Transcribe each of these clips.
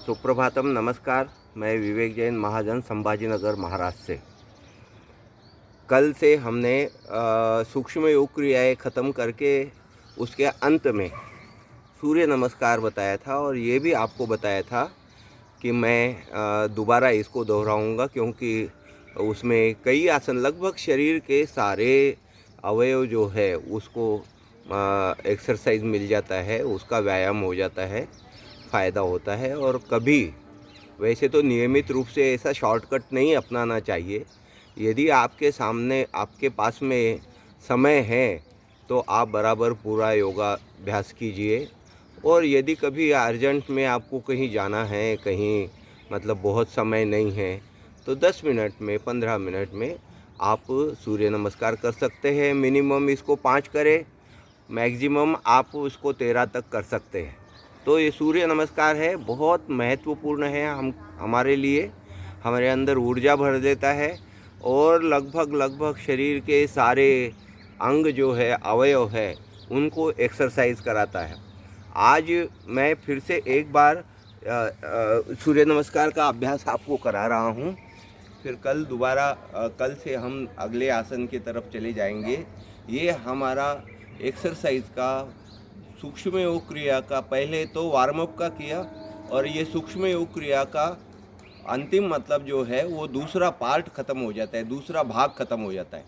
सुप्रभातम, नमस्कार। मैं विवेक जैन, महाजन, संभाजीनगर, महाराष्ट्र से। कल से हमने सूक्ष्म योग क्रियाएँ ख़त्म करके उसके अंत में सूर्य नमस्कार बताया था, और ये भी आपको बताया था कि मैं दोबारा इसको दोहराऊंगा, क्योंकि उसमें कई आसन, लगभग शरीर के सारे अवयव जो है उसको एक्सरसाइज मिल जाता है, उसका व्यायाम हो जाता है, फ़ायदा होता है। और कभी वैसे तो नियमित रूप से ऐसा शॉर्टकट नहीं अपनाना चाहिए। यदि आपके सामने, आपके पास में समय है तो आप बराबर पूरा योगाभ्यास कीजिए। और यदि कभी अर्जेंट में आपको कहीं जाना है, कहीं मतलब बहुत समय नहीं है, तो 10 मिनट में, 15 मिनट में आप सूर्य नमस्कार कर सकते हैं। मिनिमम इसको 5 करें, मैक्सिमम आप उसको 13 तक कर सकते हैं। तो ये सूर्य नमस्कार है, बहुत महत्वपूर्ण है हमारे लिए। हमारे अंदर ऊर्जा भर देता है और लगभग शरीर के सारे अंग जो है, अवयव है, उनको एक्सरसाइज कराता है। आज मैं फिर से एक बार सूर्य नमस्कार का अभ्यास आपको करा रहा हूँ। फिर कल दोबारा कल से हम अगले आसन की तरफ चले जाएंगे। ये हमारा एक्सरसाइज का, सूक्ष्म योग क्रिया का, पहले तो वार्म अप का किया, और ये सूक्ष्म योग क्रिया का अंतिम मतलब जो है वो दूसरा पार्ट ख़त्म हो जाता है, दूसरा भाग ख़त्म हो जाता है।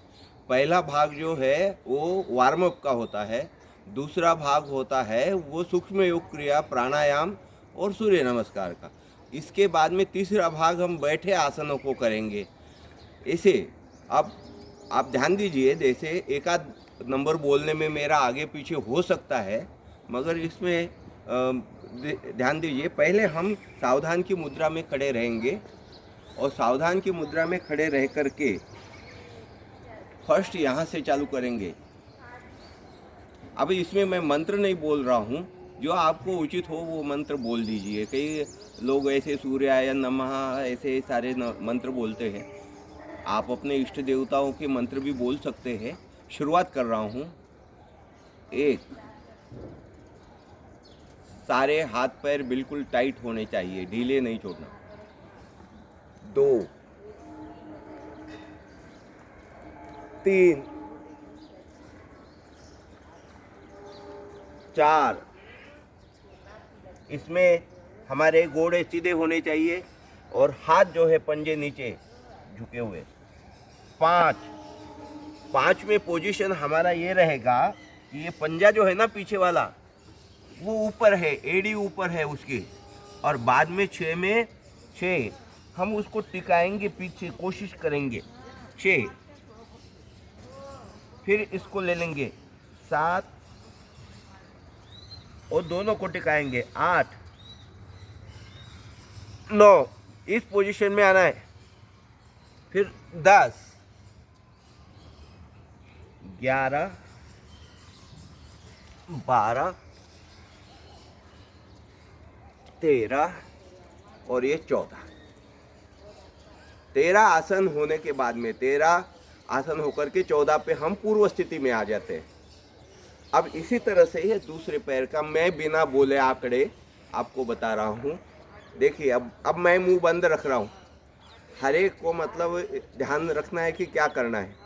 पहला भाग जो है वो वार्म अप का होता है, दूसरा भाग होता है वो सूक्ष्म योग क्रिया, प्राणायाम और सूर्य नमस्कार का। इसके बाद में तीसरा भाग हम बैठे आसनों को करेंगे। ऐसे अब आप ध्यान दीजिए, जैसे एक आध नंबर बोलने में मेरा आगे पीछे हो सकता है, मगर इसमें ध्यान दीजिए। पहले हम सावधान की मुद्रा में खड़े रहेंगे, और सावधान की मुद्रा में खड़े रह करके फर्स्ट यहाँ से चालू करेंगे। अब इसमें मैं मंत्र नहीं बोल रहा हूँ, जो आपको उचित हो वो मंत्र बोल दीजिए। कई लोग ऐसे सूर्याय नमः ऐसे सारे मंत्र बोलते हैं। आप अपने इष्ट देवताओं के मंत्र भी बोल सकते हैं। शुरुआत कर रहा हूँ। 1, सारे हाथ पैर बिल्कुल टाइट होने चाहिए, ढीले नहीं छोड़ना। 2, 3, 4, इसमें हमारे गोड़े सीधे होने चाहिए और हाथ जो है पंजे नीचे झुके हुए। 5, 5 में पोजीशन हमारा ये रहेगा कि ये पंजा जो है ना पीछे वाला, वो ऊपर है, एड़ी ऊपर है उसकी। और बाद में 6 हम उसको टिकाएंगे पीछे, कोशिश करेंगे। 6, फिर इसको ले लेंगे 7, और दोनों को टिकाएंगे 8, 9, इस पोजीशन में आना है। फिर 10, 11, 12, 13 और ये 14। 13 आसन होने के बाद में, 13 आसन होकर के 14 पे हम पूर्व स्थिति में आ जाते हैं। अब इसी तरह से ये दूसरे पैर का मैं बिना बोले आंकड़े आपको बता रहा हूँ। देखिए, अब मैं मुंह बंद रख रहा हूँ। हर एक को मतलब ध्यान रखना है कि क्या करना है।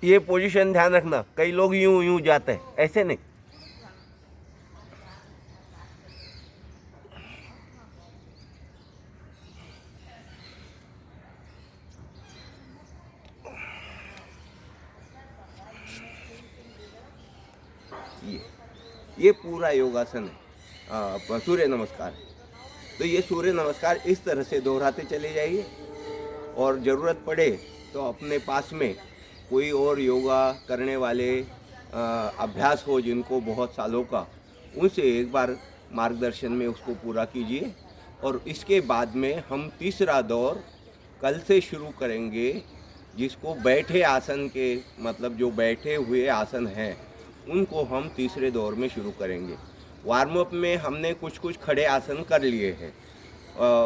ये पोजीशन ध्यान रखना। कई लोग यूं यूं जाते हैं, ऐसे नहीं। ये पूरा योगासन है, सूर्य नमस्कार है। तो ये सूर्य नमस्कार इस तरह से दोहराते चले जाइए, और ज़रूरत पड़े तो अपने पास में कोई और योगा करने वाले अभ्यास हो जिनको बहुत सालों का, उनसे एक बार मार्गदर्शन में उसको पूरा कीजिए। और इसके बाद में हम तीसरा दौर कल से शुरू करेंगे, जिसको बैठे आसन के, मतलब जो बैठे हुए आसन हैं उनको हम तीसरे दौर में शुरू करेंगे। वार्म अप में हमने कुछ कुछ खड़े आसन कर लिए हैं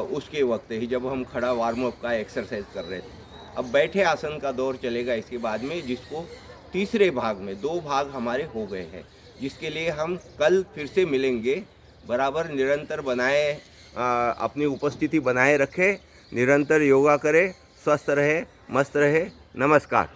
उसके वक्त ही, जब हम खड़ा वार्म अप का एक्सरसाइज कर रहे थे। अब बैठे आसन का दौर चलेगा इसके बाद में, जिसको तीसरे भाग में 2 भाग हमारे हो गए हैं, जिसके लिए हम कल फिर से मिलेंगे। बराबर निरंतर बनाए, अपनी उपस्थिति बनाए रखें, निरंतर योगा करें, स्वस्थ रहे, मस्त रहे। नमस्कार।